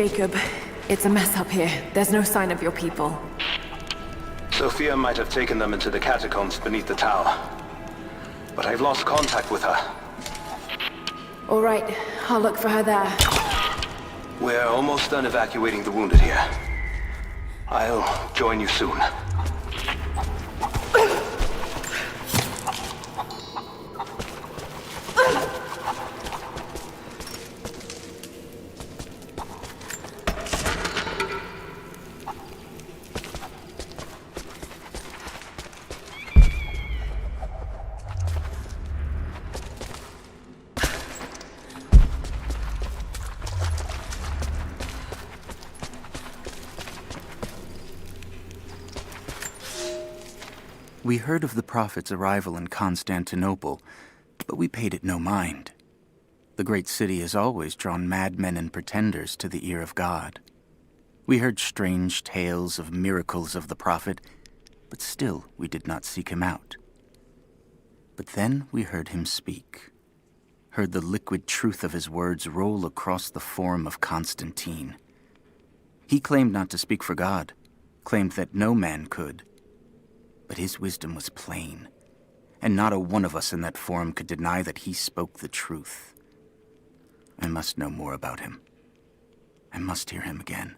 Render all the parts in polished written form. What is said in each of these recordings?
Jacob, it's a mess up here. There's no sign of your people. Sophia might have taken them into the catacombs beneath the tower. But I've lost contact with her. All right, I'll look for her there. We're almost done evacuating the wounded here. I'll join you soon. We heard of the Prophet's arrival in Constantinople, but we paid it no mind. The great city has always drawn madmen and pretenders to the ear of God. We heard strange tales of miracles of the Prophet, but still we did not seek him out. But then we heard him speak, heard the liquid truth of his words roll across the forum of Constantine. He claimed not to speak for God, claimed that no man could. But his wisdom was plain, and not a one of us in that forum could deny that he spoke the truth. I must know more about him. I must hear him again.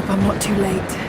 I'm not too late.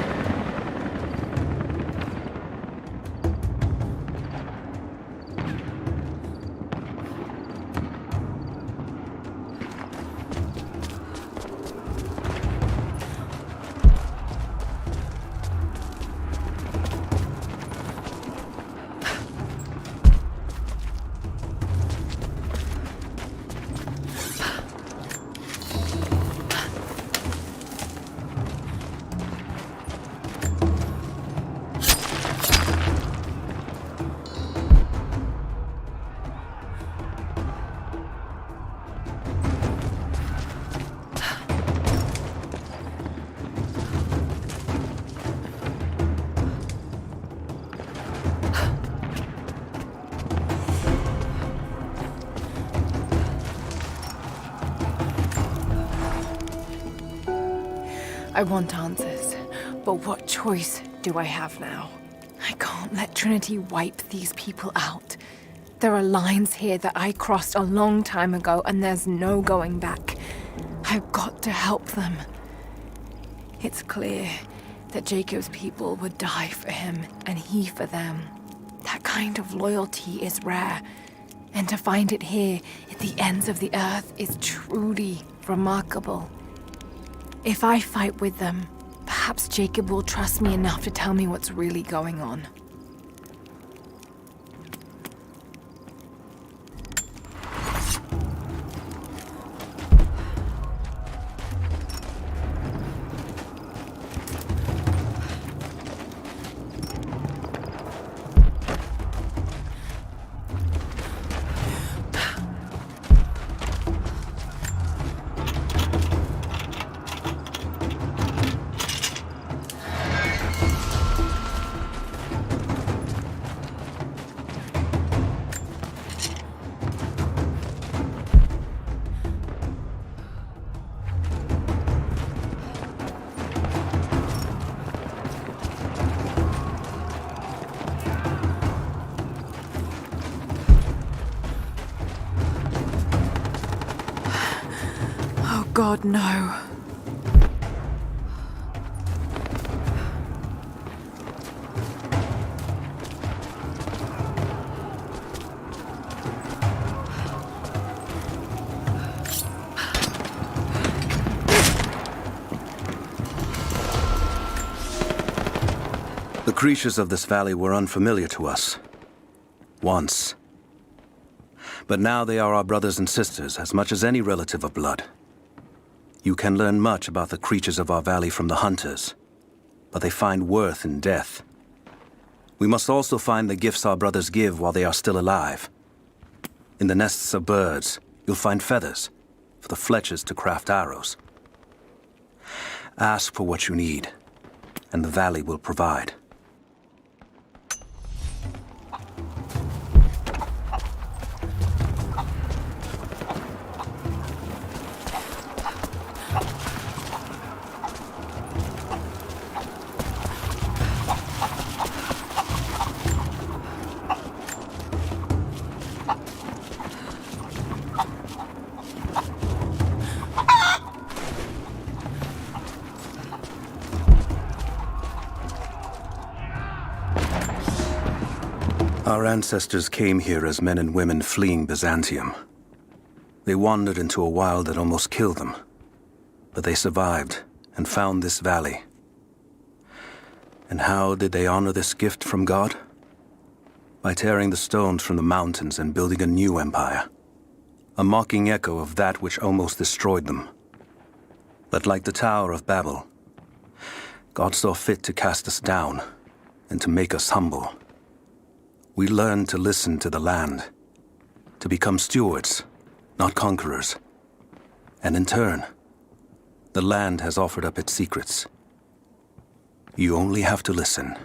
I want answers, but what choice do I have now? I can't let Trinity wipe these people out. There are lines here that I crossed a long time ago, and there's no going back. I've got to help them. It's clear that Jacob's people would die for him and he for them. That kind of loyalty is rare, and to find it here at the ends of the earth is truly remarkable. If I fight with them, perhaps Jacob will trust me enough to tell me what's really going on. God, no. The creatures of this valley were unfamiliar to us. Once. But now they are our brothers and sisters as much as any relative of blood. You can learn much about the creatures of our valley from the hunters, but they find worth in death. We must also find the gifts our brothers give while they are still alive. In the nests of birds, you'll find feathers, for the fletchers to craft arrows. Ask for what you need, and the valley will provide. Our ancestors came here as men and women fleeing Byzantium. They wandered into a wild that almost killed them, but they survived and found this valley. And how did they honor this gift from God? By tearing the stones from the mountains and building a new empire, a mocking echo of that which almost destroyed them. But like the Tower of Babel, God saw fit to cast us down and to make us humble. We learn to listen to the land, to become stewards, not conquerors. And in turn, the land has offered up its secrets. You only have to listen.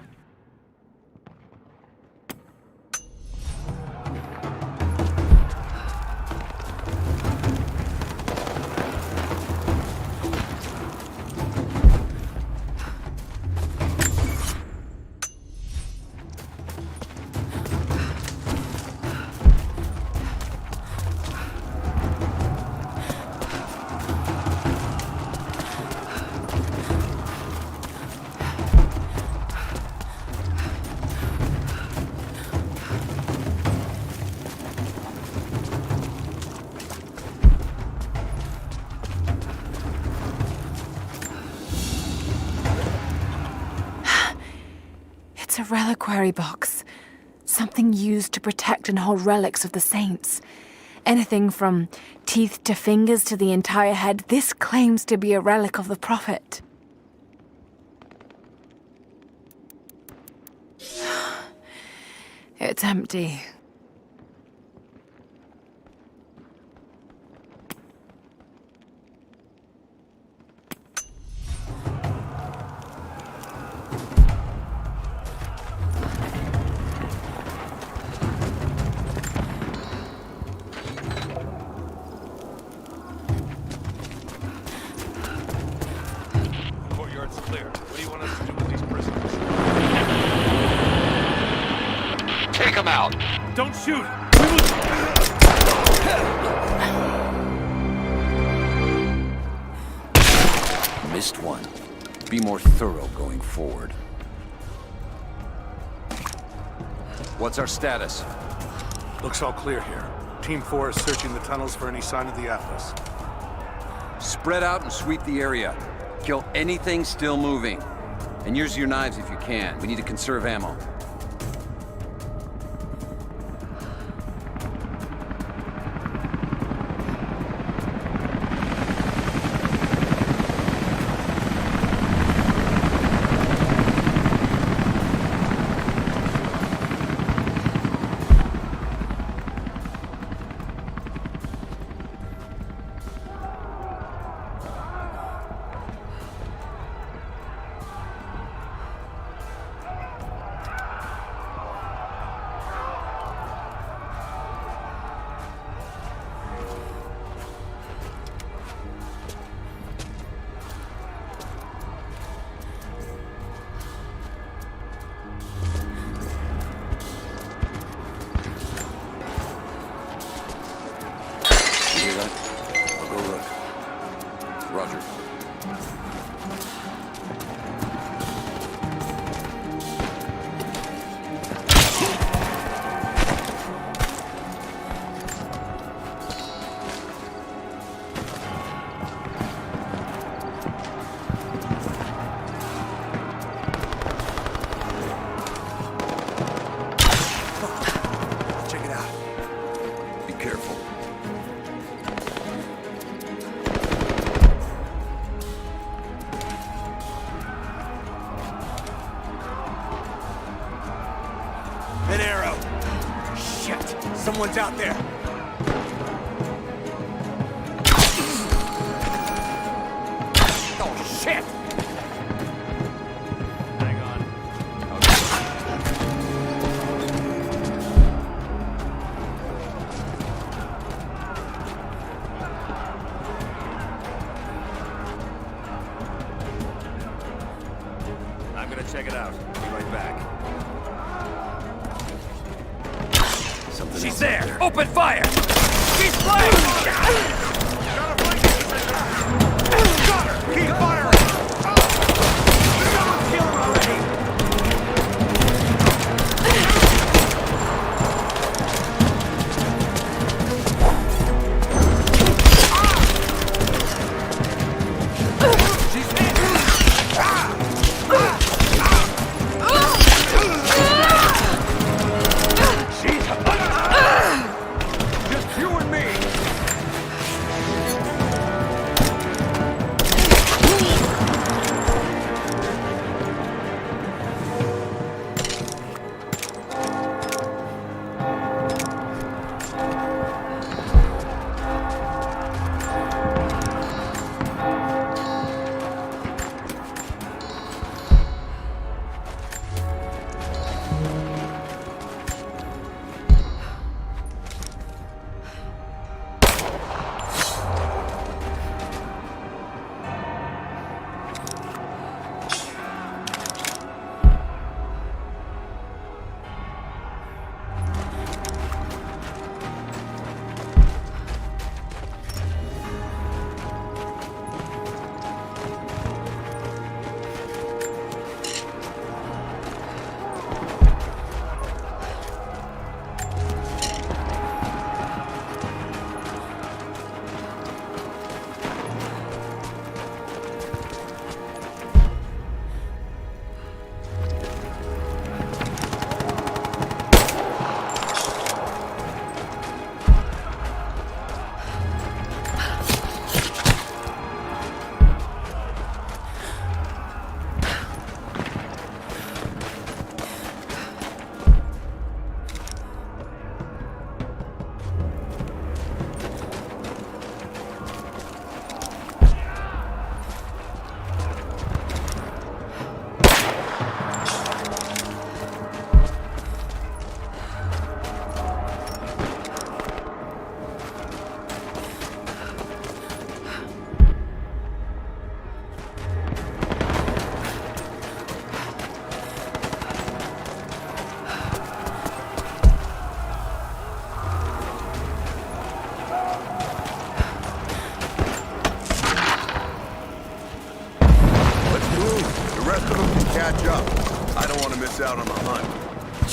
It's a reliquary box. Something used to protect and hold relics of the saints. Anything from teeth to fingers to the entire head, this claims to be a relic of the Prophet. It's empty. Clear. What do you want us to do with these prisoners? Take them out! Don't shoot! Missed one. Be more thorough going forward. What's our status? Looks all clear here. Team 4 is searching the tunnels for any sign of the Atlas. Spread out and sweep the area. Kill anything still moving. And use your knives if you can. We need to conserve ammo. Roger. Check it out. Be careful. An arrow. Shit! Someone's out there. Oh, shit! Hang on. I'm gonna check it out. Be right back. She's there! Open fire! She's flying! Got her! Keep firing! Someone kill her already! She's in! She's just you and me!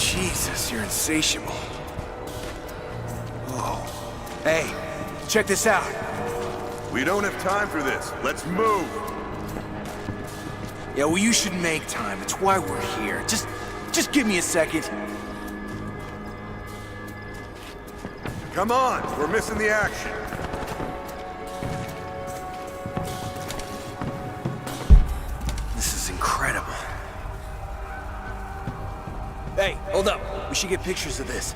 Jesus, you're insatiable. Oh. Hey, check this out. We don't have time for this. Let's move. Yeah, well, you should make time. It's why we're here. Just give me a second. Come on, we're missing the action. This is incredible. Hey, hold up. We should get pictures of this.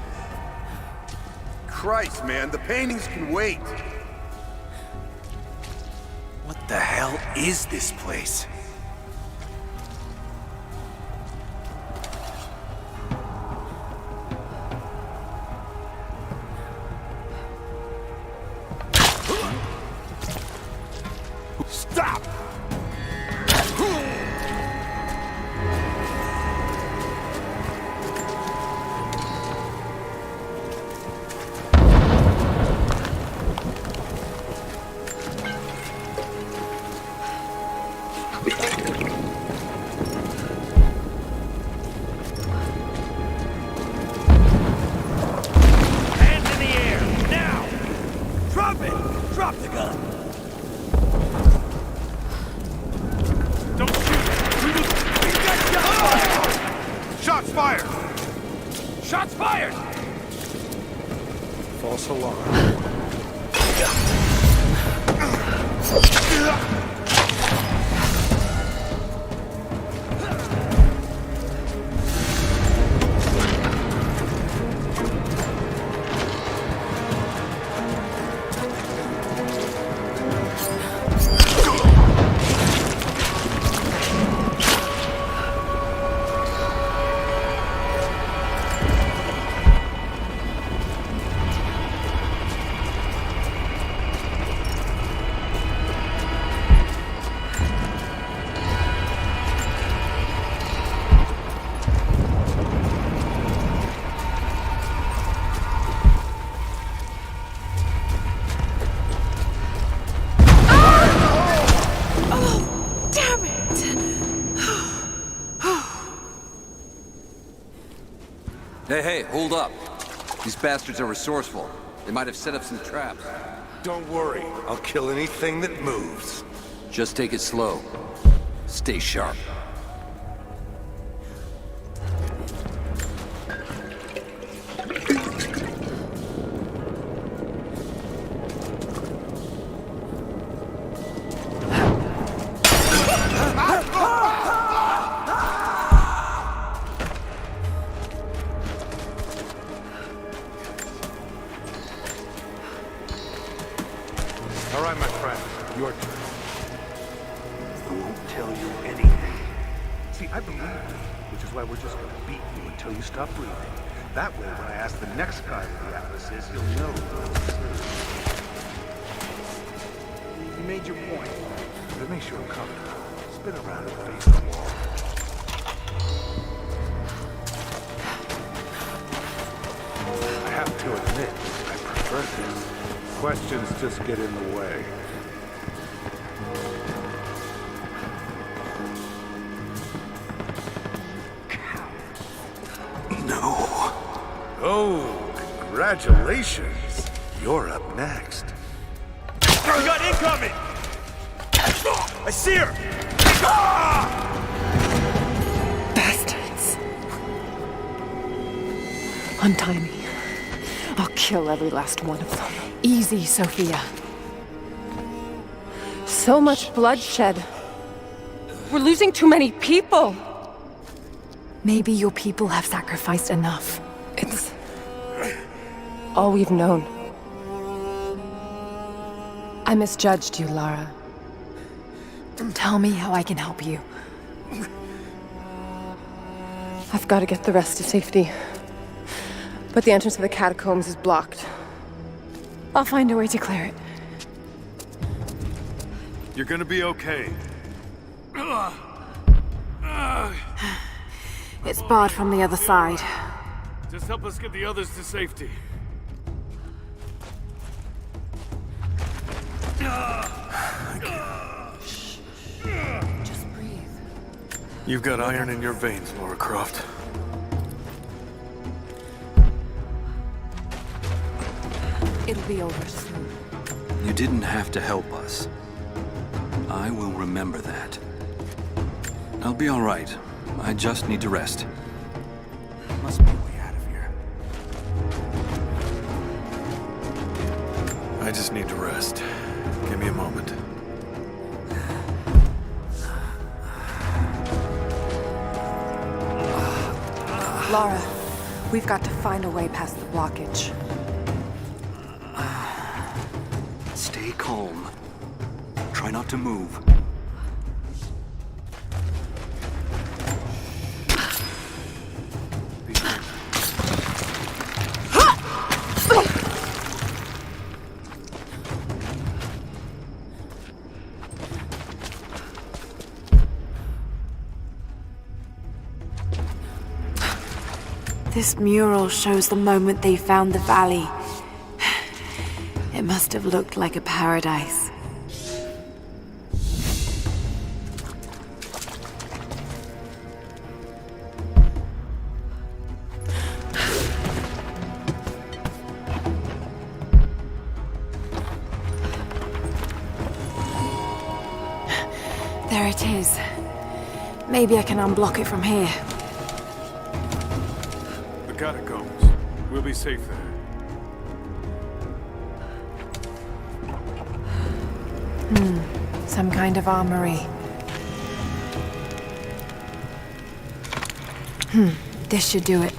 Christ, man, the paintings can wait. What the hell is this place? Stop! Hands in the air, now! Drop it! Drop the gun! Don't shoot! We got shots fired! Shots fired! False alarm. Damn it! Hey, hold up. These bastards are resourceful. They might have set up some traps. Don't worry, I'll kill anything that moves. Just take it slow. Stay sharp. All right, my friend, your turn. I won't tell you anything. See, I believe you, which is why we're just gonna beat you until you stop breathing. That way, when I ask the next guy where the atlas is, you'll know. You made your point, but it makes you uncomfortable. Spin around and face the wall. I have to admit, I prefer this. Questions just get in the way. No. Oh, congratulations. You're up next. We got incoming! I see her! Bastards. Untie me. I'll kill every last one of them. Easy, Sophia. So much bloodshed. We're losing too many people. Maybe your people have sacrificed enough. It's all we've known. I misjudged you, Lara. Tell me how I can help you. I've got to get the rest to safety. But the entrance to the catacombs is blocked. I'll find a way to clear it. You're gonna be okay. It's barred from the other side. Just help us get the others to safety. Just breathe. You've got iron in your veins, Lara Croft. be over soon. You didn't have to help us. I will remember that. I'll be all right. I just need to rest. Must be a way out of here. I just need to rest. Give me a moment. Lara, we've got to find a way past the blockage. Stay calm. Try not to move. This mural shows the moment they found the valley. It must have looked like a paradise. There it is. Maybe I can unblock it from here. The catacombs. We'll be safe there. Some kind of armory. This should do it.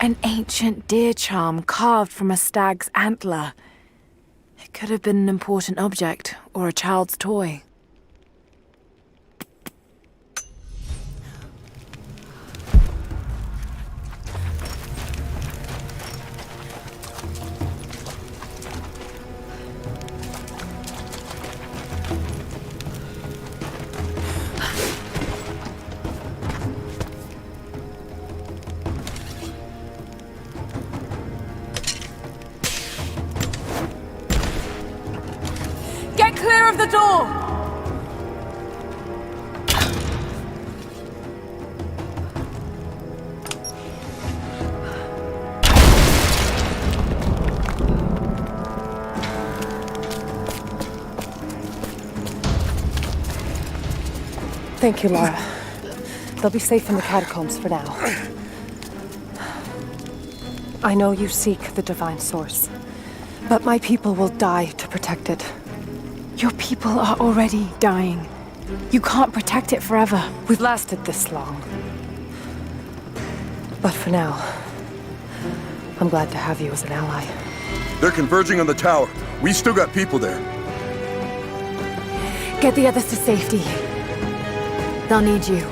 An ancient deer charm carved from a stag's antler. It could have been an important object, or a child's toy. Get clear of the door! Thank you, Lara. They'll be safe in the catacombs for now. I know you seek the divine source, but my people will die to protect it. Your people are already dying. You can't protect it forever. We've lasted this long. But for now, I'm glad to have you as an ally. They're converging on the tower. We still got people there. Get the others to safety. They'll need you.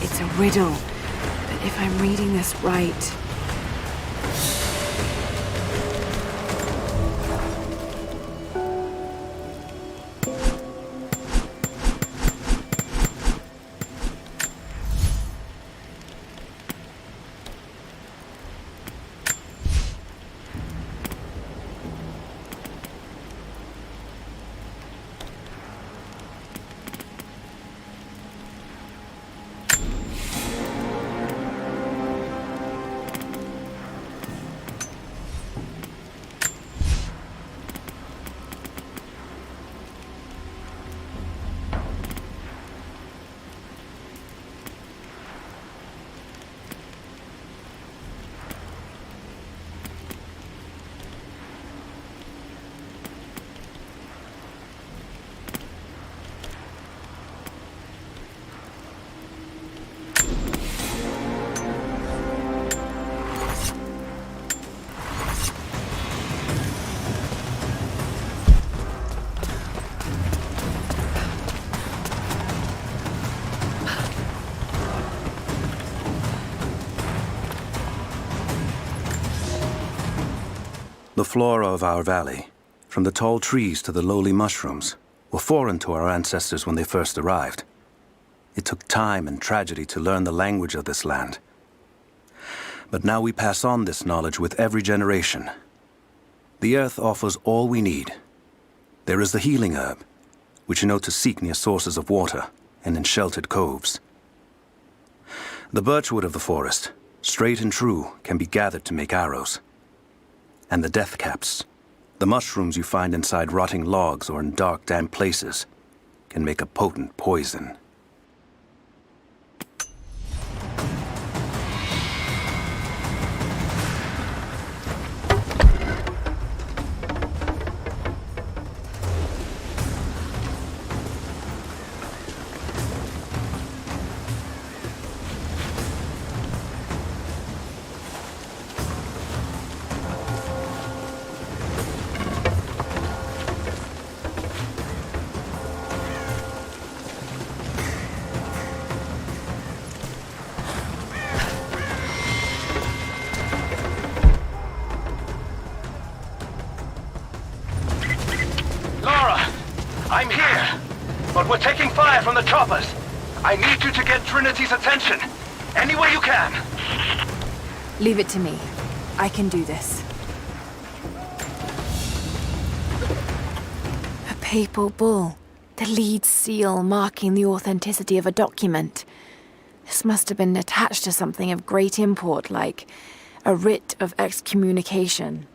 It's a riddle, but if I'm reading this right... The flora of our valley, from the tall trees to the lowly mushrooms, were foreign to our ancestors when they first arrived. It took time and tragedy to learn the language of this land. But now we pass on this knowledge with every generation. The earth offers all we need. There is the healing herb, which you know to seek near sources of water and in sheltered coves. The birchwood of the forest, straight and true, can be gathered to make arrows. And the death caps, the mushrooms you find inside rotting logs or in dark, damp places, can make a potent poison. I'm here, but we're taking fire from the choppers. I need you to get Trinity's attention, any way you can. Leave it to me. I can do this. A papal bull. The lead seal marking the authenticity of a document. This must have been attached to something of great import, like a writ of excommunication.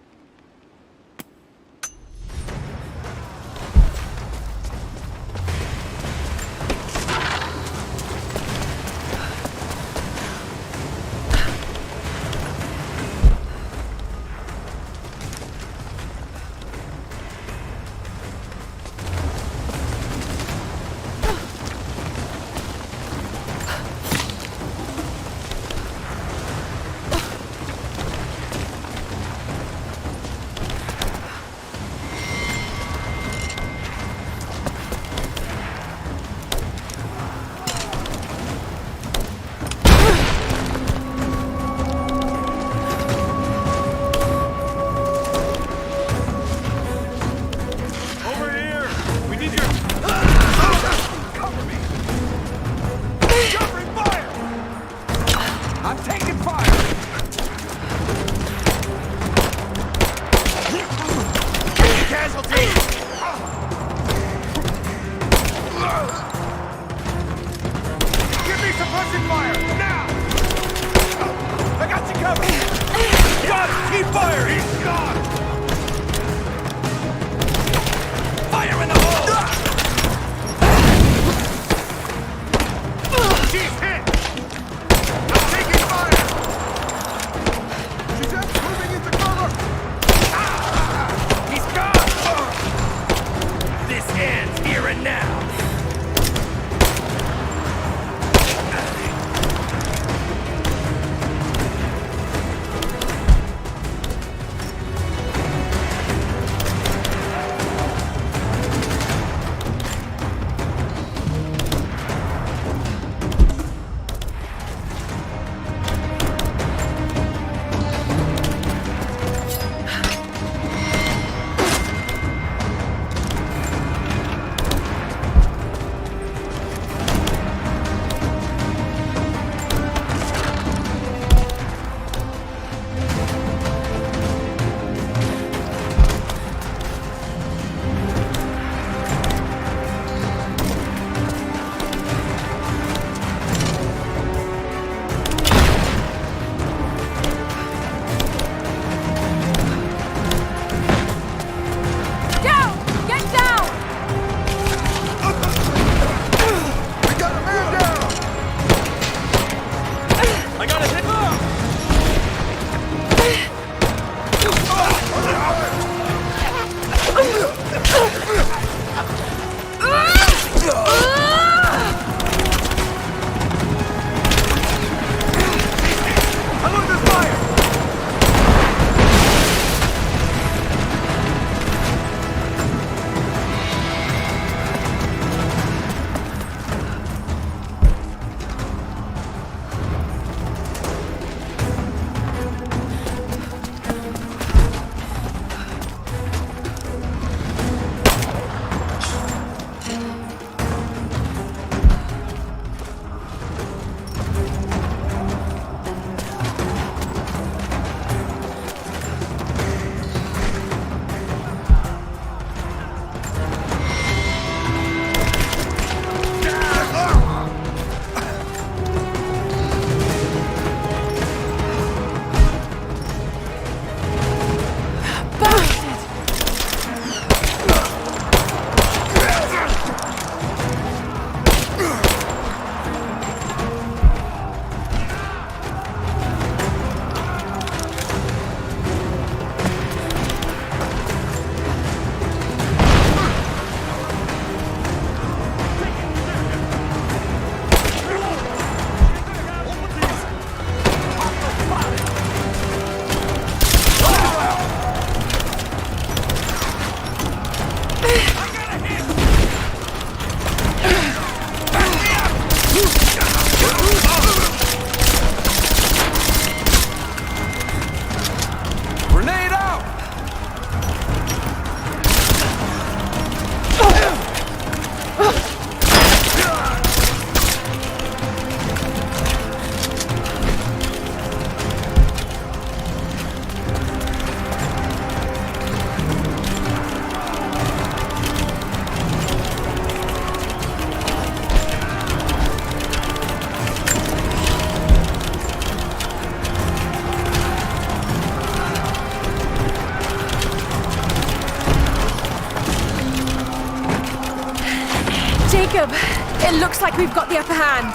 Looks like we've got the upper hand.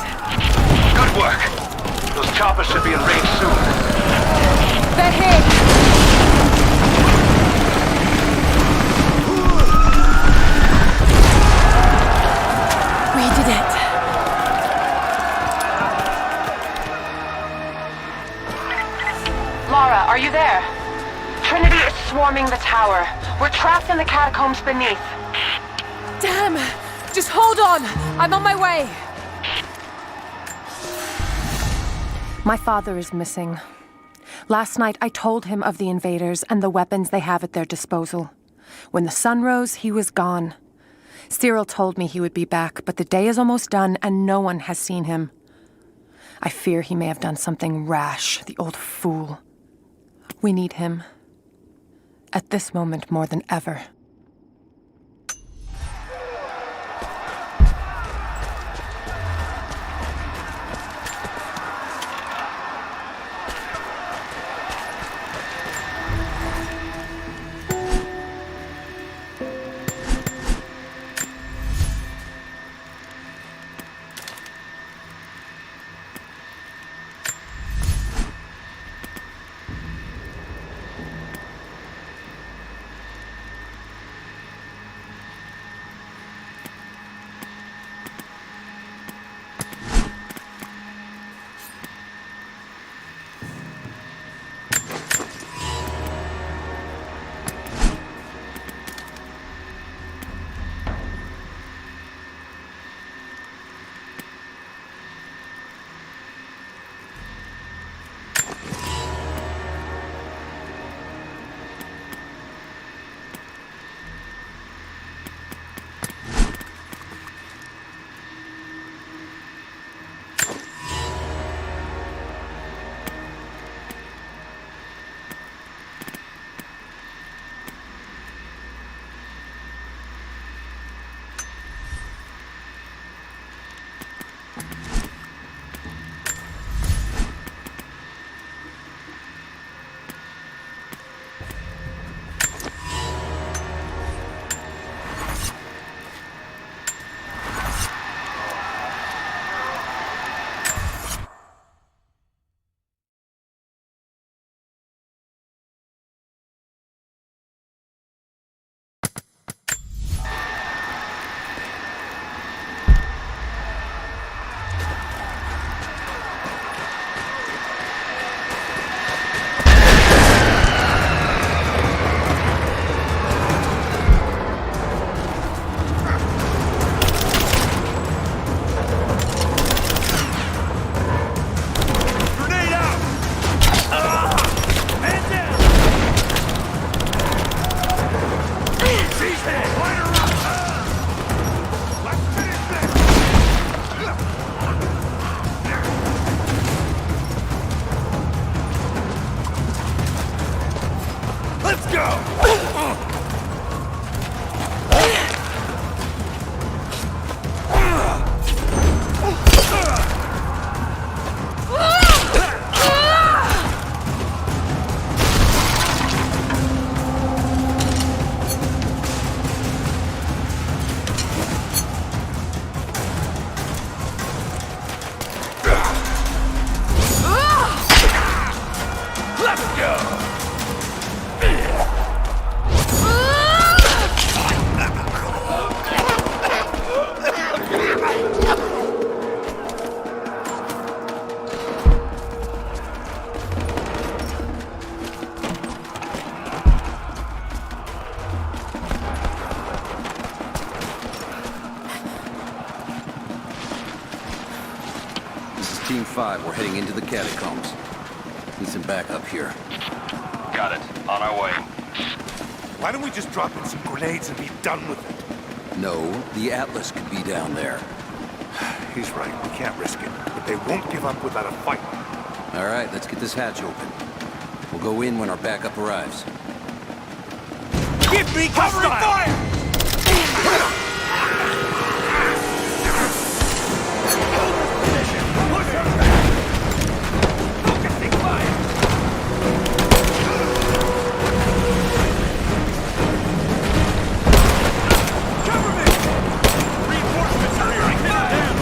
Good work. Those choppers should be in range soon. They're here. We did it. Lara, are you there? Trinity is swarming the tower. We're trapped in the catacombs beneath. Damn! Just hold on! I'm on my way! My father is missing. Last night I told him of the invaders and the weapons they have at their disposal. When the sun rose, he was gone. Cyril told me he would be back, but the day is almost done and no one has seen him. I fear he may have done something rash, the old fool. We need him. At this moment more than ever. Team 5, we're heading into the catacombs. Need some backup here. Got it. On our way. Why don't we just drop in some grenades and be done with it? No, the Atlas could be down there. He's right. We can't risk it. But they won't give up without a fight. All right, let's get this hatch open. We'll go in when our backup arrives. Give me covering fire! Reinforcements are here!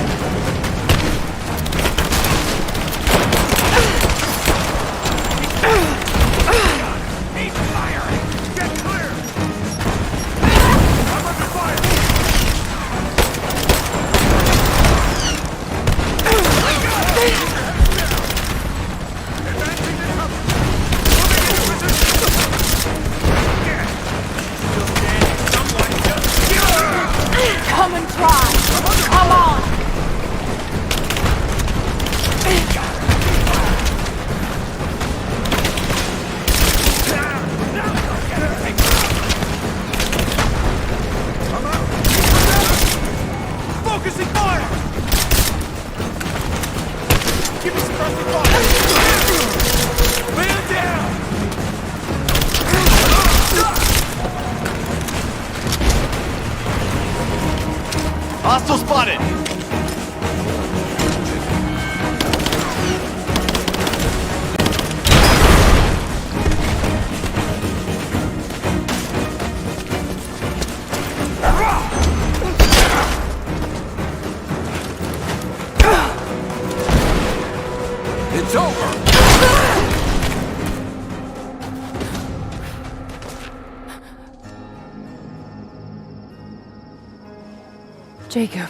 Jacob.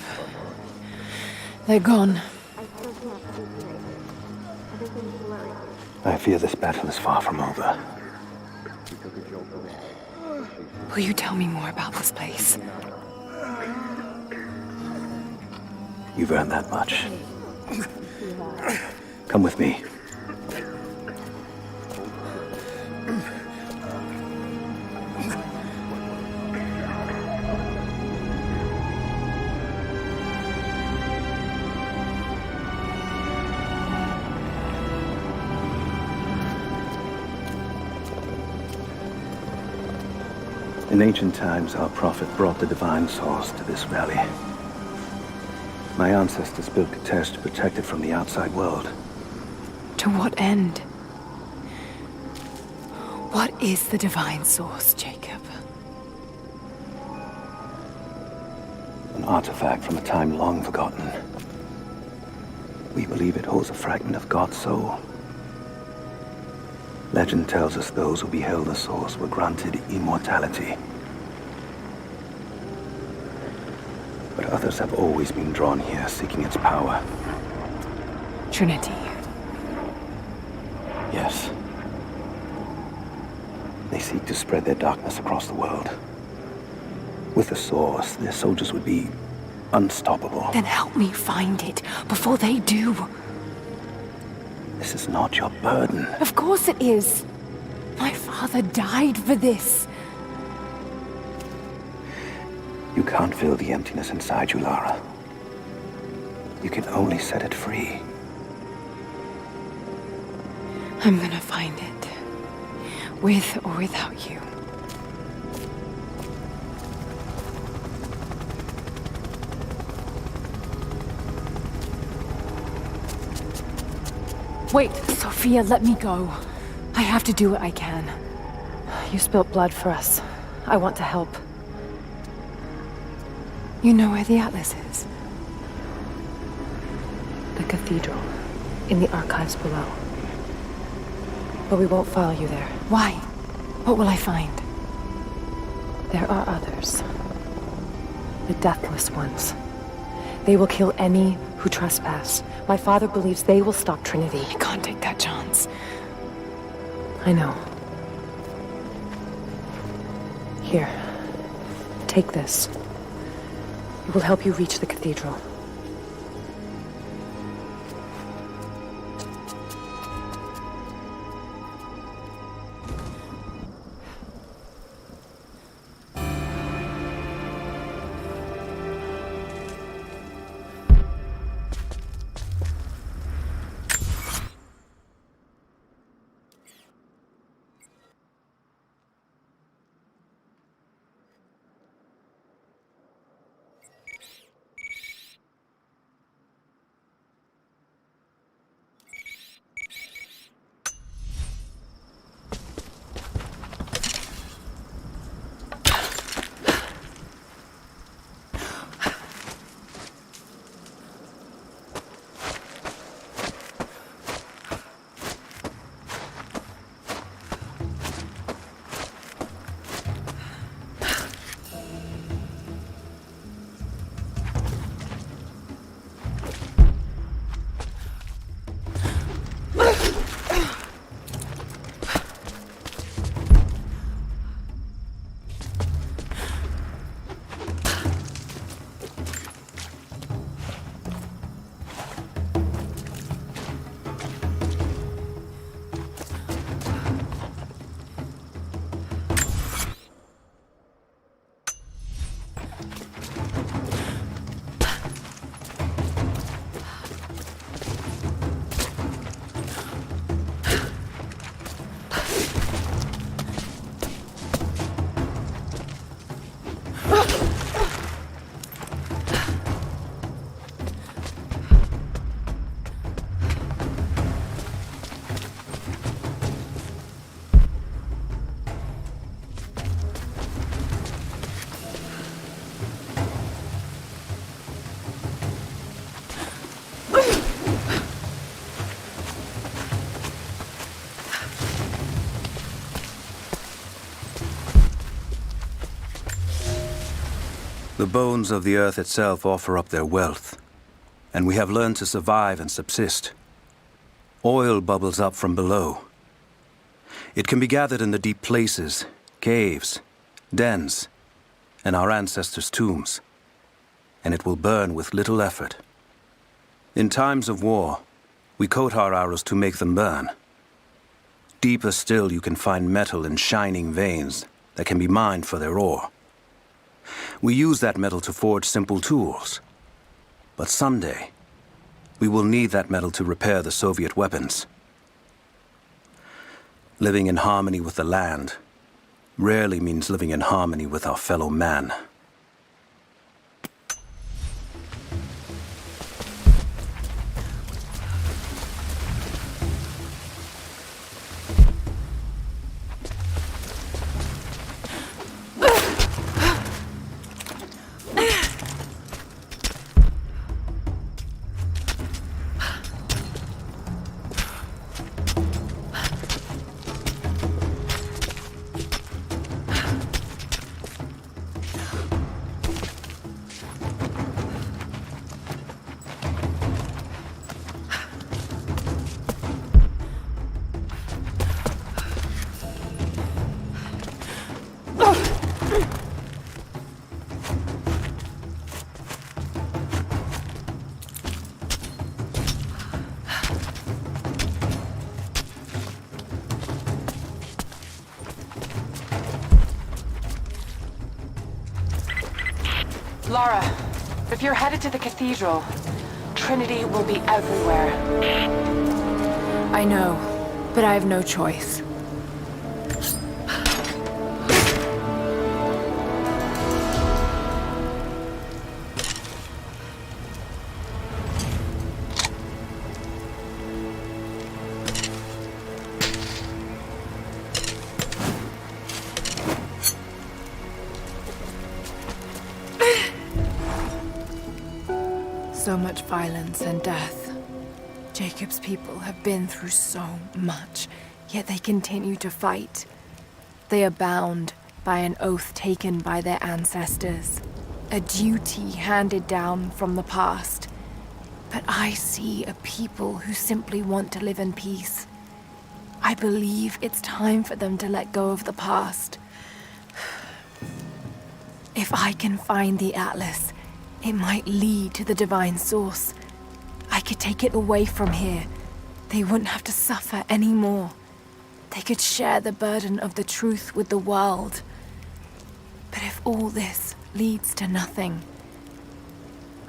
They're gone. I fear this battle is far from over. Will you tell me more about this place? You've earned that much. Come with me. In ancient times, our prophet brought the divine source to this valley. My ancestors built Katesh to protect it from the outside world. To what end? What is the divine source, Jacob? An artifact from a time long forgotten. We believe it holds a fragment of God's soul. Legend tells us those who beheld the source were granted immortality. But others have always been drawn here, seeking its power. Trinity. Yes. They seek to spread their darkness across the world. With the source, their soldiers would be unstoppable. Then help me find it before they do. This is not your burden. Of course it is. My father died for this. You can't fill the emptiness inside you, Lara. You can only set it free. I'm gonna find it. With or without you. Wait, Sophia, let me go. I have to do what I can. You spilt blood for us. I want to help. You know where the Atlas is? The cathedral. In the archives below. But we won't follow you there. Why? What will I find? There are others. The Deathless Ones. They will kill any who trespass. My father believes they will stop Trinity. I can't take that chance. I know. Here. Take this. It will help you reach the cathedral. The bones of the earth itself offer up their wealth, and we have learned to survive and subsist. Oil bubbles up from below. It can be gathered in the deep places, caves, dens, and our ancestors' tombs, and it will burn with little effort. In times of war, we coat our arrows to make them burn. Deeper still, you can find metal in shining veins that can be mined for their ore. We use that metal to forge simple tools. But someday, we will need that metal to repair the Soviet weapons. Living in harmony with the land rarely means living in harmony with our fellow man. Lara, if you're headed to the cathedral, Trinity will be everywhere. I know, but I have no choice. So much violence and death. Jacob's people have been through so much, yet they continue to fight. They are bound by an oath taken by their ancestors, a duty handed down from the past. But I see a people who simply want to live in peace. I believe it's time for them to let go of the past. If I can find the Atlas, it might lead to the divine source. I could take it away from here. They wouldn't have to suffer anymore. They could share the burden of the truth with the world. But if all this leads to nothing,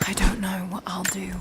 I don't know what I'll do.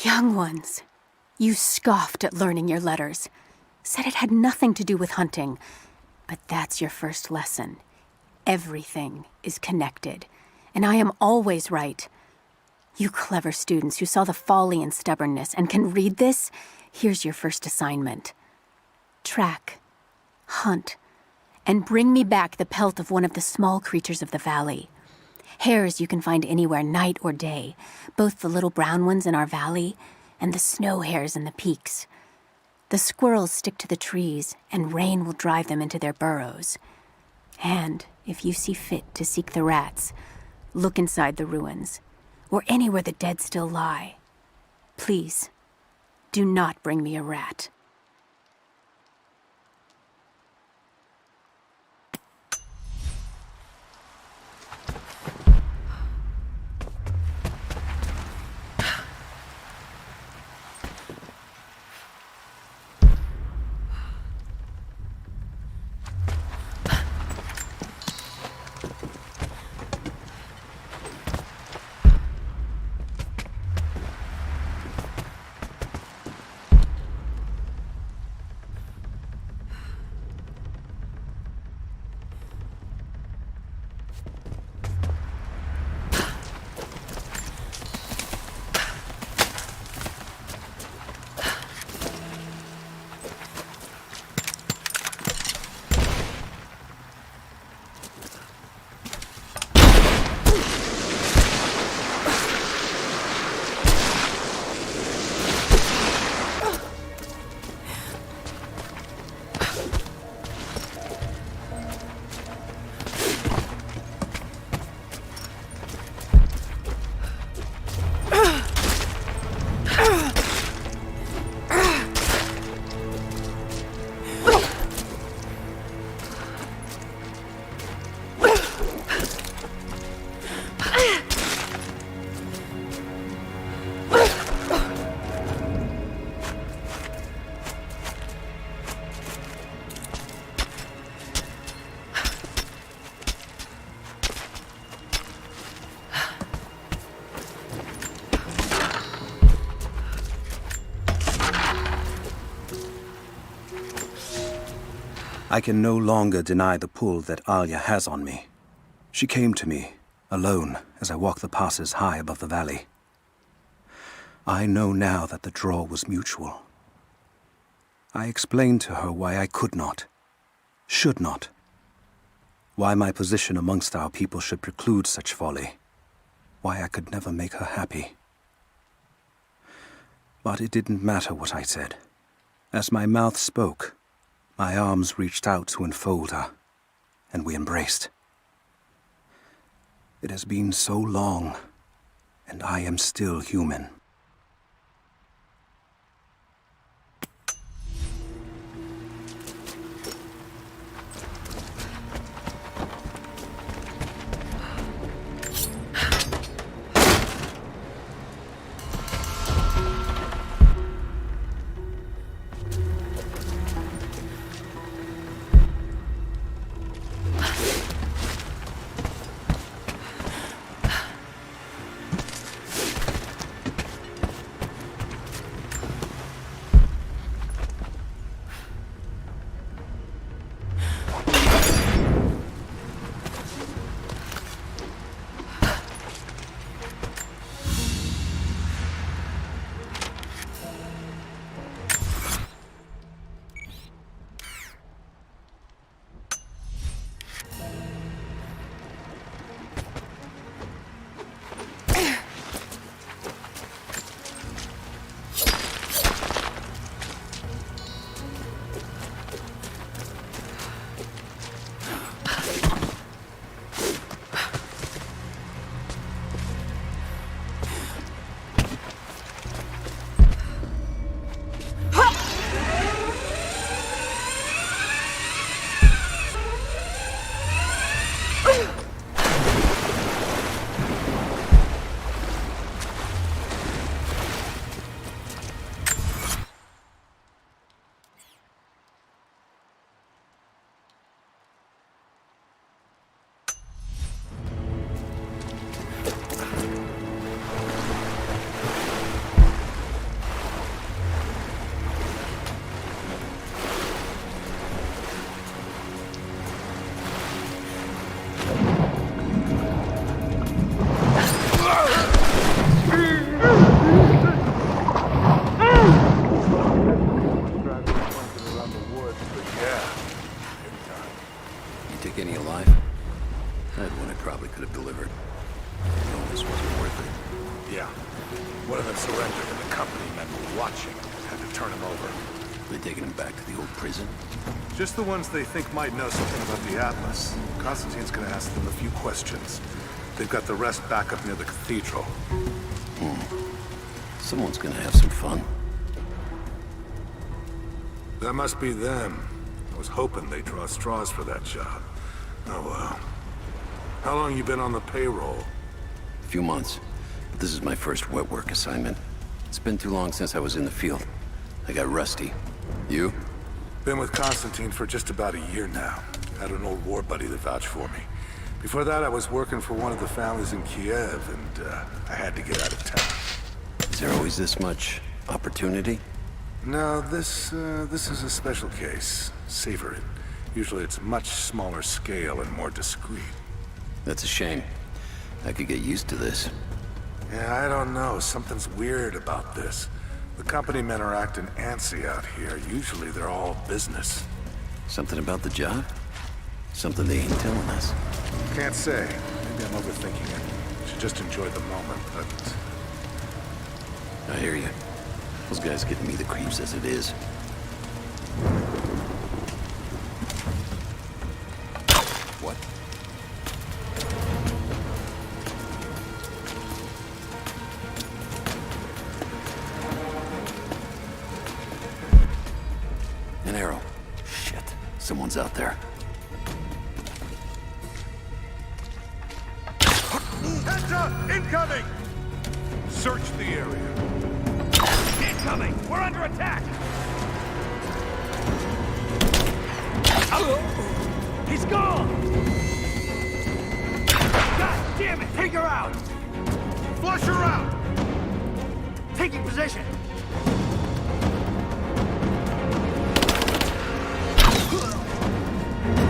Young ones, you scoffed at learning your letters, said it had nothing to do with hunting. But that's your first lesson. Everything is connected, and I am always right. You clever students who saw the folly and stubbornness and can read this, here's your first assignment. Track, hunt, and bring me back the pelt of one of the small creatures of the valley. Hares you can find anywhere, night or day, both the little brown ones in our valley and the snow hares in the peaks. The squirrels stick to the trees, and rain will drive them into their burrows. And if you see fit to seek the rats, look inside the ruins, or anywhere the dead still lie. Please, do not bring me a rat. I can no longer deny the pull that Alia has on me. She came to me, alone, as I walked the passes high above the valley. I know now that the draw was mutual. I explained to her why I could not, should not, why my position amongst our people should preclude such folly, why I could never make her happy. But it didn't matter what I said. As my mouth spoke, my arms reached out to enfold her, and we embraced. It has been so long, and I am still human. Yeah. One of them surrendered and the company men were watching. Had to turn him over. They taking him back to the old prison? Just the ones they think might know something about the Atlas. Constantine's gonna ask them a few questions. They've got the rest back up near the cathedral. Someone's gonna have some fun. That must be them. I was hoping they'd draw straws for that job. Oh well. How long you been on the payroll? A few months. But this is my first wet work assignment. It's been too long since I was in the field. I got rusty. You? Been with Constantine for just about a year now. Had an old war buddy that vouched for me. Before that, I was working for one of the families in Kiev, and I had to get out of town. Is there always this much opportunity? No, this is a special case. Savor it. Usually it's much smaller scale and more discreet. That's a shame. I could get used to this. Yeah, I don't know. Something's weird about this. The company men are acting antsy out here. Usually they're all business. Something about the job? Something they ain't telling us. Can't say. Maybe I'm overthinking it. Should just enjoy the moment, but... I hear you. Those guys getting me the creeps as it is. What? An arrow. Shit. Someone's out there. Heads up! Incoming! Search the area. Incoming! We're under attack! He's gone! God damn it! Take her out! Flush her out! Taking position!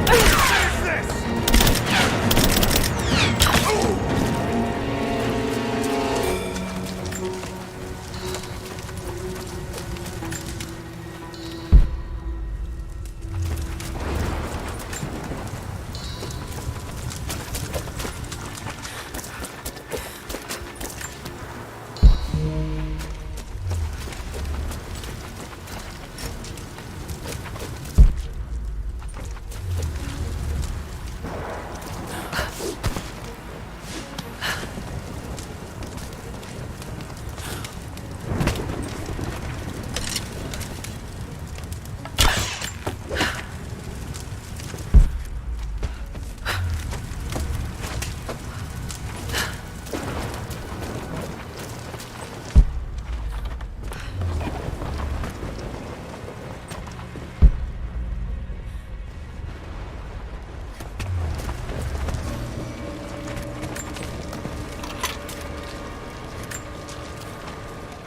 Finish this!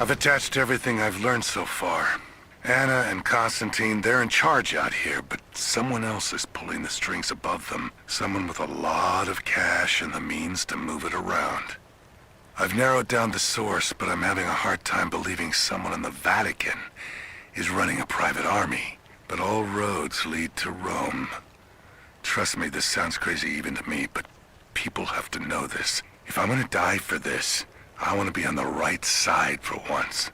I've attached everything I've learned so far. Anna and Constantine, they're in charge out here, but someone else is pulling the strings above them. Someone with a lot of cash and the means to move it around. I've narrowed down the source, but I'm having a hard time believing someone in the Vatican is running a private army. But all roads lead to Rome. Trust me, this sounds crazy even to me, but people have to know this. If I'm gonna die for this, I want to be on the right side for once.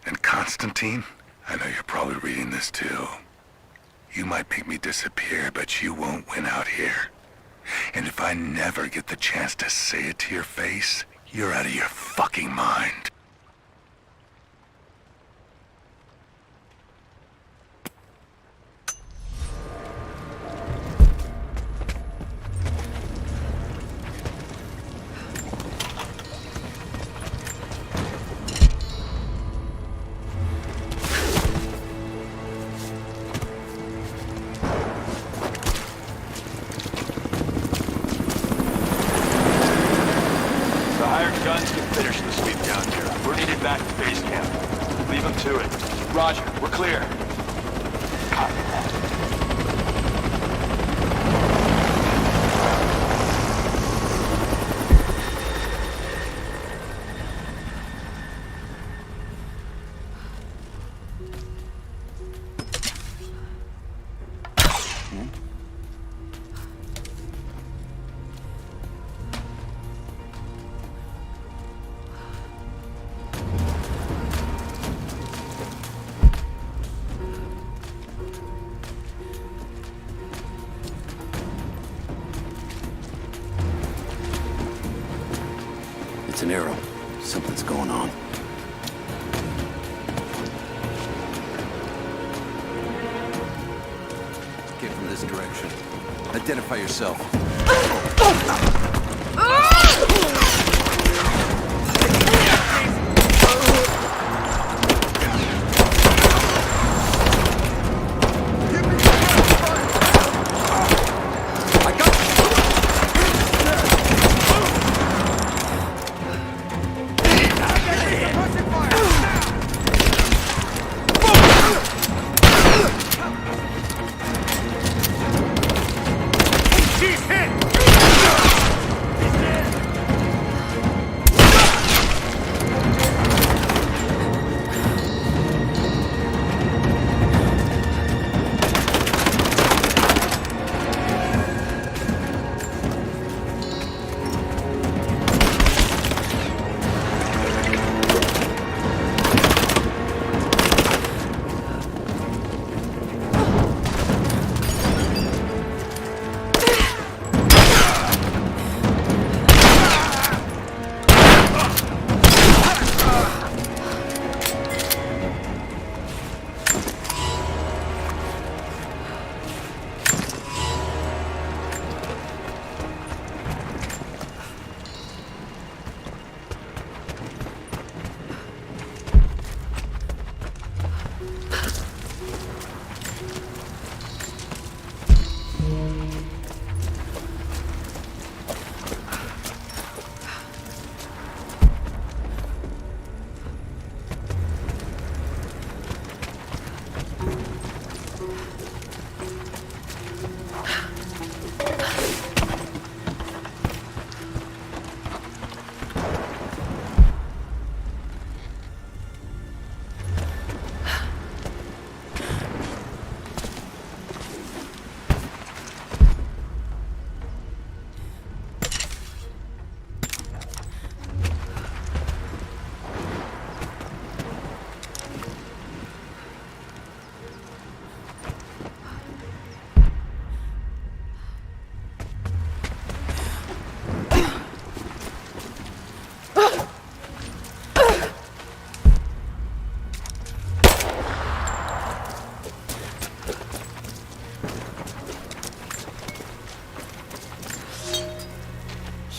And Constantine, I know you're probably reading this too. You might make me disappear, but you won't win out here. And if I never get the chance to say it to your face, you're out of your fucking mind. Guns can finish the sweep down here. We're needed back to base camp. Leave them to it. Roger, we're clear. Copy that. It's an arrow. Something's going on. Get from this direction. Identify yourself.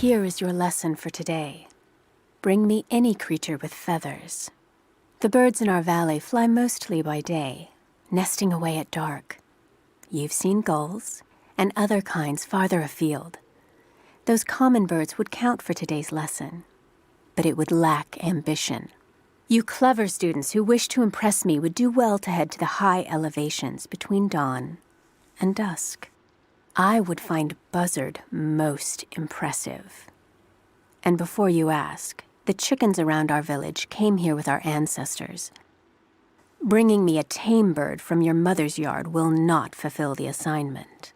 Here is your lesson for today. Bring me any creature with feathers. The birds in our valley fly mostly by day, nesting away at dark. You've seen gulls and other kinds farther afield. Those common birds would count for today's lesson, but it would lack ambition. You clever students who wish to impress me would do well to head to the high elevations between dawn and dusk. I would find Buzzard most impressive. And before you ask, the chickens around our village came here with our ancestors. Bringing me a tame bird from your mother's yard will not fulfill the assignment.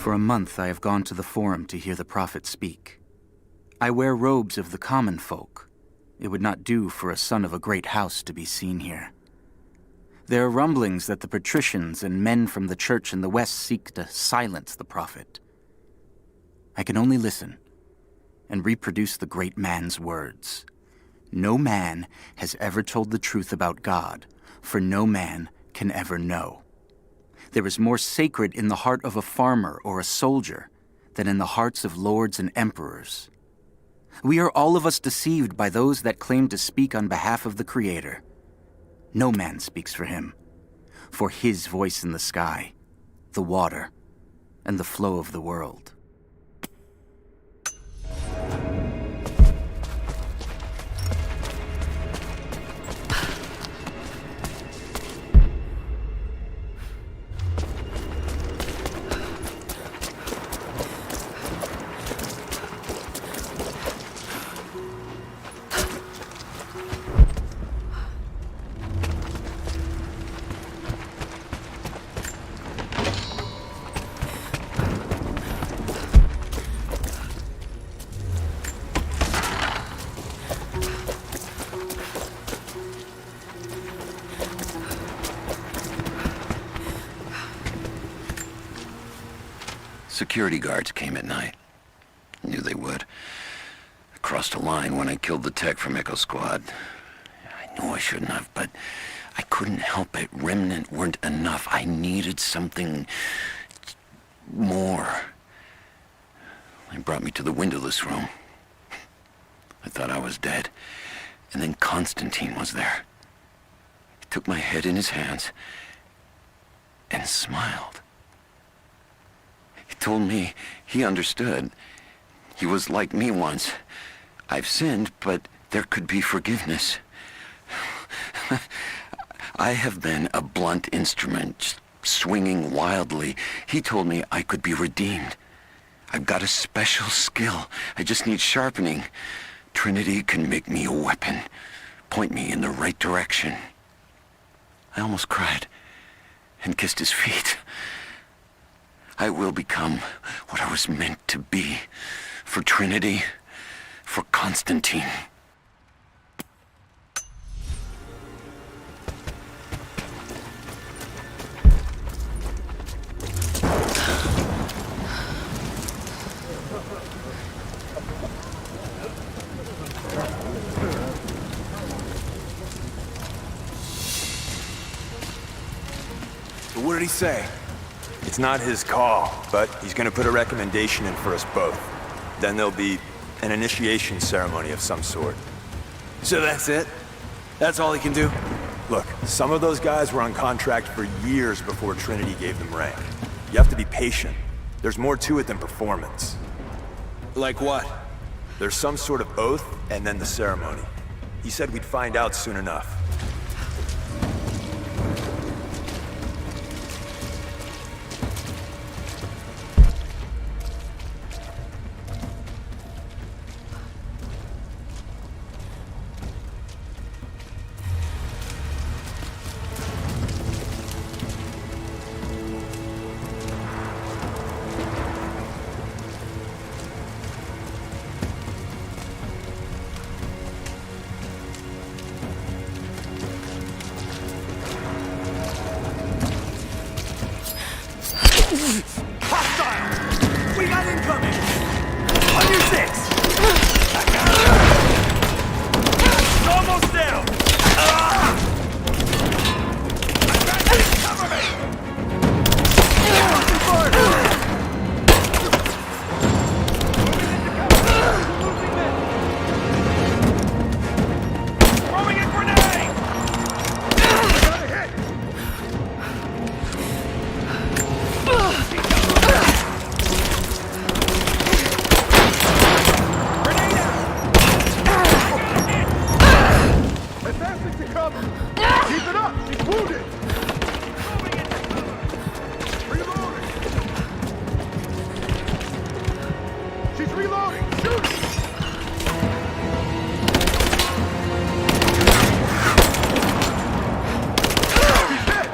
For a month I have gone to the Forum to hear the prophet speak. I wear robes of the common folk. It would not do for a son of a great house to be seen here. There are rumblings that the patricians and men from the church in the west seek to silence the prophet. I can only listen and reproduce the great man's words. No man has ever told the truth about God, for no man can ever know. There is more sacred in the heart of a farmer or a soldier than in the hearts of lords and emperors. We are all of us deceived by those that claim to speak on behalf of the Creator. No man speaks for him, for his voice in the sky, the water, and the flow of the world. Security guards came at night. Knew they would. I crossed a line when I killed the tech from Echo Squad. I knew I shouldn't have, but I couldn't help it. Remnant weren't enough. I needed something more. They brought me to the windowless room. I thought I was dead. And then Constantine was there. He took my head in his hands and smiled. He told me he understood. He was like me once. I've sinned, but there could be forgiveness. I have been a blunt instrument, swinging wildly. He told me I could be redeemed. I've got a special skill. I just need sharpening. Trinity can make me a weapon, point me in the right direction. I almost cried and kissed his feet. I will become what I was meant to be. For Trinity, for Constantine. So what did he say? It's not his call, but he's gonna put a recommendation in for us both. Then there'll be an initiation ceremony of some sort. So that's it? That's all he can do? Look, some of those guys were on contract for years before Trinity gave them rank. You have to be patient. There's more to it than performance. Like what? There's some sort of oath, and then the ceremony. He said we'd find out soon enough. Hostile! We got incoming! On your six! It's almost down! Cover me! Throwing a grenade! Got a hit! Keep it up! She's wounded! Reloading! She's reloading! Shoot! She's hit!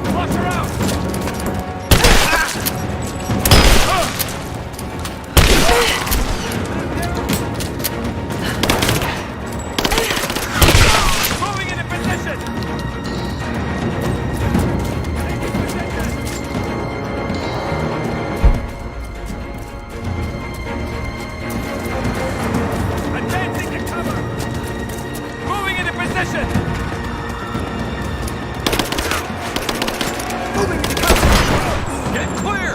Flush her out! Moving into position! Advancing to cover! Moving into position! Moving into cover! Get clear!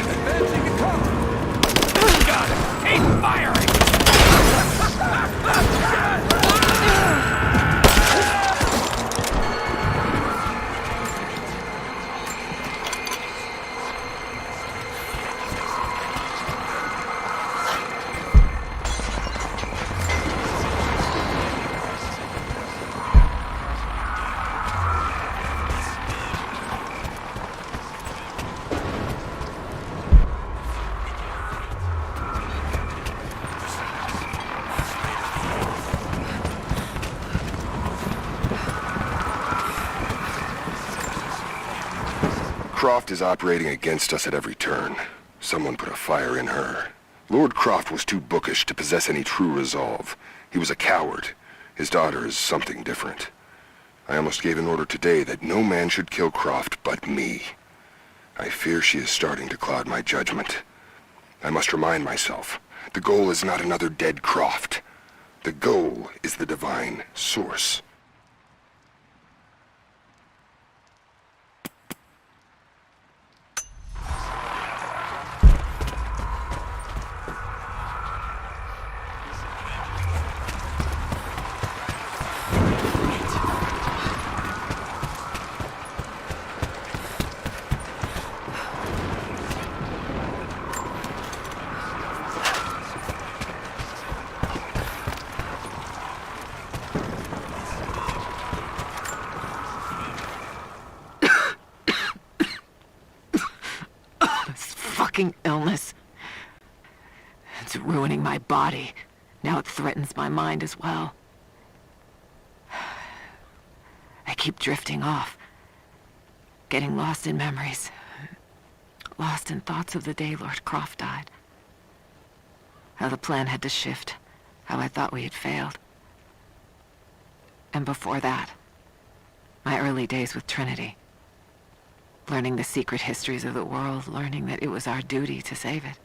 Advancing to cover! Got it! Keep firing! Croft is operating against us at every turn. Someone put a fire in her. Lord Croft was too bookish to possess any true resolve. He was a coward. His daughter is something different. I almost gave an order today that no man should kill Croft but me. I fear she is starting to cloud my judgment. I must remind myself, the goal is not another dead Croft. The goal is the divine source. Illness. It's ruining my body. Now it threatens my mind as well. I keep drifting off. Getting lost in memories. Lost in thoughts of the day Lord Croft died. How the plan had to shift. How I thought we had failed. And before that, my early days with Trinity. Learning the secret histories of the world, learning that it was our duty to save it.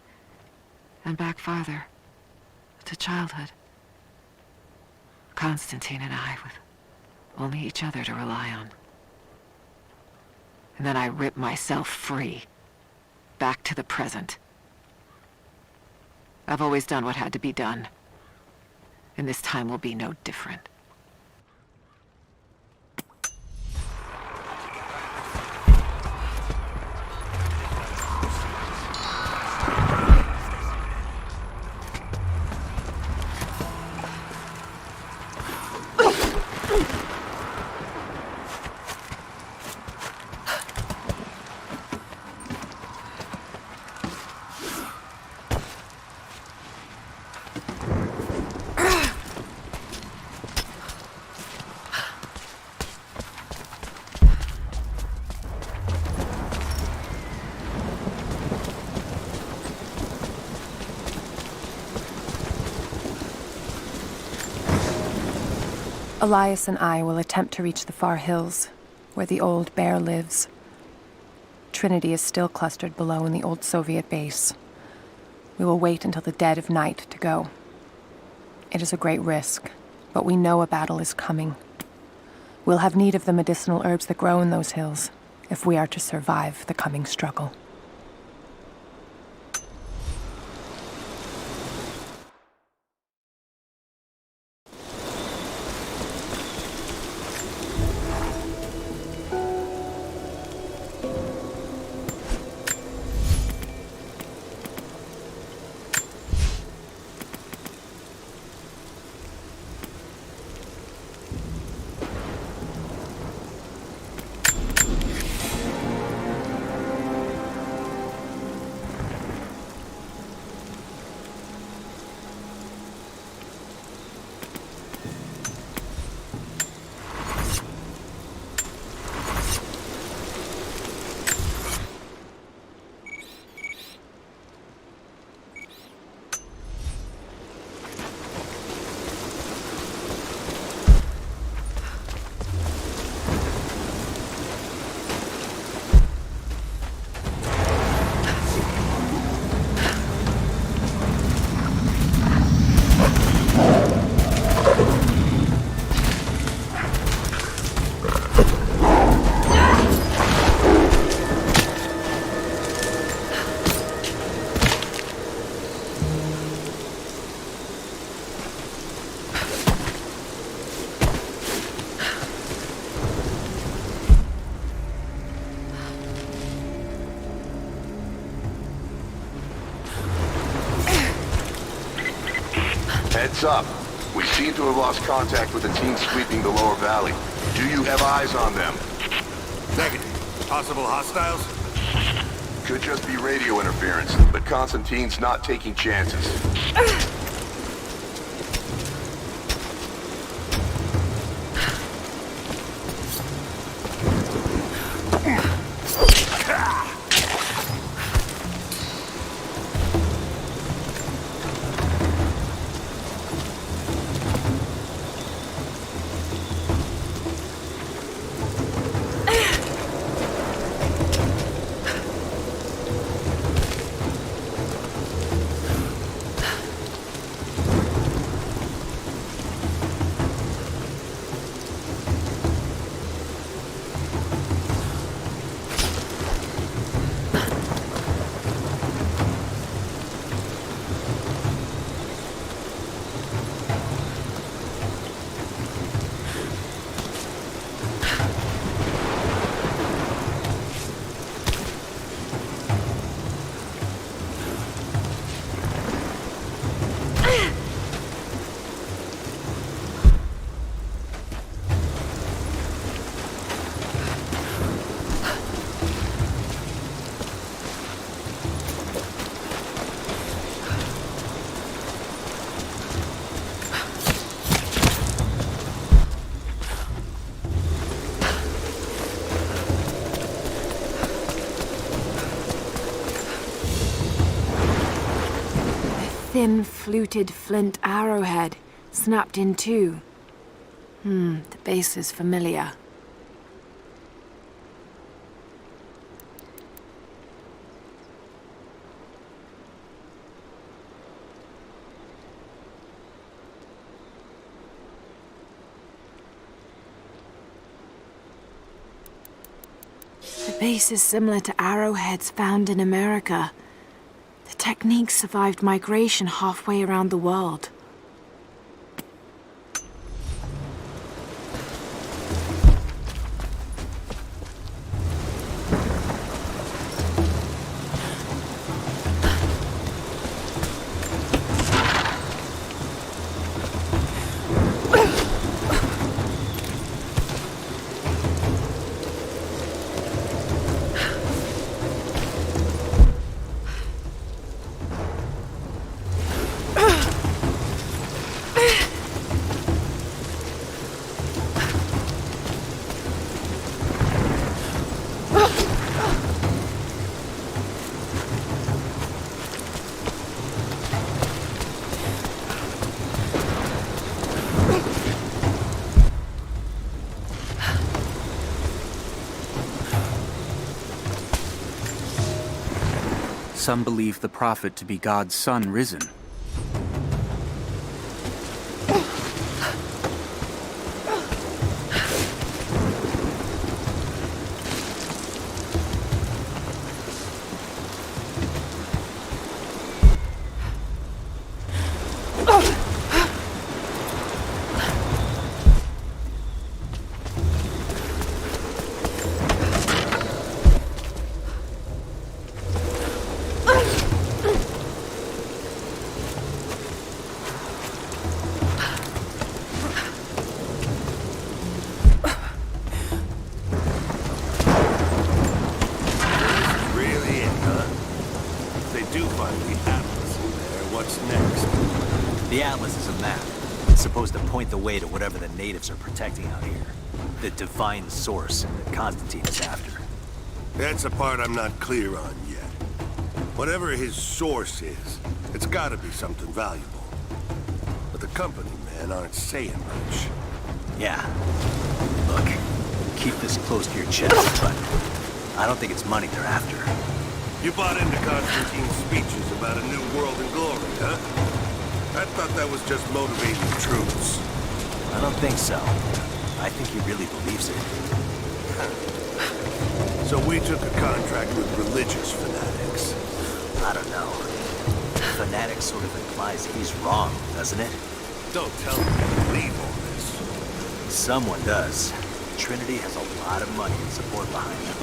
And back farther, to childhood. Constantine and I, with only each other to rely on. And then I ripped myself free, back to the present. I've always done what had to be done, and this time will be no different. Elias and I will attempt to reach the far hills, where the old bear lives. Trinity is still clustered below in the old Soviet base. We will wait until the dead of night to go. It is a great risk, but we know a battle is coming. We'll have need of the medicinal herbs that grow in those hills, if we are to survive the coming struggle. Heads up. We seem to have lost contact with the team sweeping the lower valley. Do you have eyes on them? Negative. Possible hostiles? Could just be radio interference, but Constantine's not taking chances. Thin, fluted flint arrowhead, snapped in two. The base is familiar. The base is similar to arrowheads found in America. The technique survived migration halfway around the world. Some believe the prophet to be God's son risen. The Atlas is a map. It's supposed to point the way to whatever the natives are protecting out here. The divine source that Constantine is after. That's the part I'm not clear on yet. Whatever his source is, it's gotta be something valuable. But the company men aren't saying much. Yeah. Look, keep this close to your chest, but I don't think it's money they're after. You bought into Constantine's speeches about a new world in glory, huh? I thought that was just motivating the troops. I don't think so. I think he really believes it. So we took a contract with religious fanatics. I don't know. Fanatic sort of implies he's wrong, doesn't it? Don't tell me you believe all this. Someone does. Trinity has a lot of money and support behind them.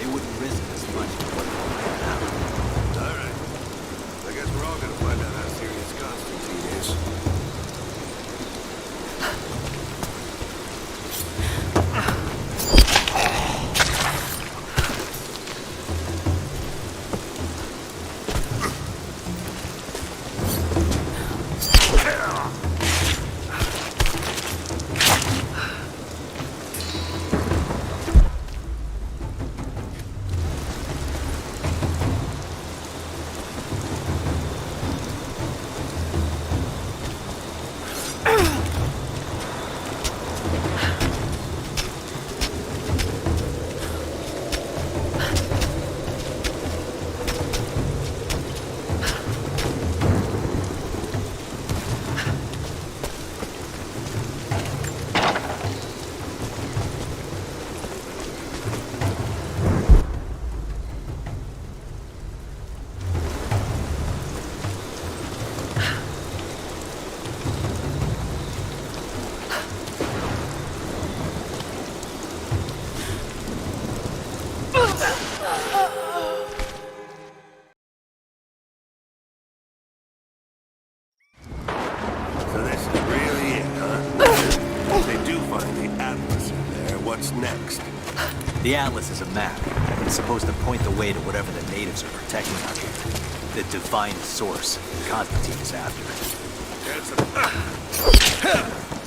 They wouldn't risk this much for what they'll plan out. All right. I guess we're all gonna find out how serious Constantine is. What's next? The Atlas is a map. It's supposed to point the way to whatever the natives are protecting out here. The divine source Constantine is after. That's a...